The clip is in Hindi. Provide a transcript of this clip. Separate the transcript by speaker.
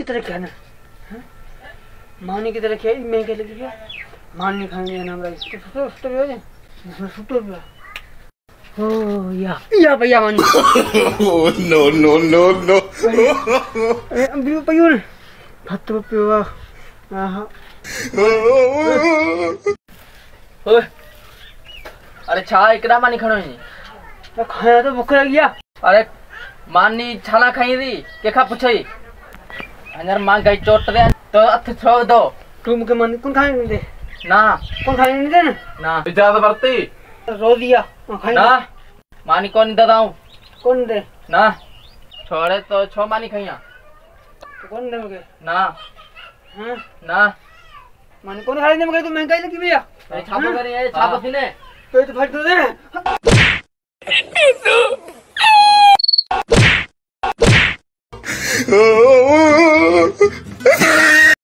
Speaker 1: तरह क्या ना मानी की तरह क्या मैं क्या लगी क्या मान नहीं खाने ना हमरा इसको सुतो भी हो जाए इसमें सुतो भी हो या भैया मान
Speaker 2: नो नो नो नो
Speaker 1: अभी पयो ने भात पियो आहा
Speaker 3: ओए अरे छा एकरा मानी खणो ही
Speaker 1: खाया तो भूख लगी गया
Speaker 3: अरे मानी छाला खाई दी केखा पुछई अंदर मां गई चोट दे तो अथ छोड़ दो
Speaker 1: तुम के मन कौन खाने नहीं दे
Speaker 3: ना
Speaker 1: कौन खाने नहीं दे
Speaker 3: ना इजाजत बरती
Speaker 1: रो दिया खाने
Speaker 3: ना मानी कौन ददाऊं
Speaker 1: कौन दे
Speaker 3: ना छोड़े तो छो मानी खइया
Speaker 1: तो कौन दे मगे
Speaker 3: ना
Speaker 1: हां
Speaker 3: ना
Speaker 1: मानी कौन खाने दे मगे तो महंगाई लगी भैया
Speaker 3: छापो करे छापो सीने
Speaker 1: पेट फट दे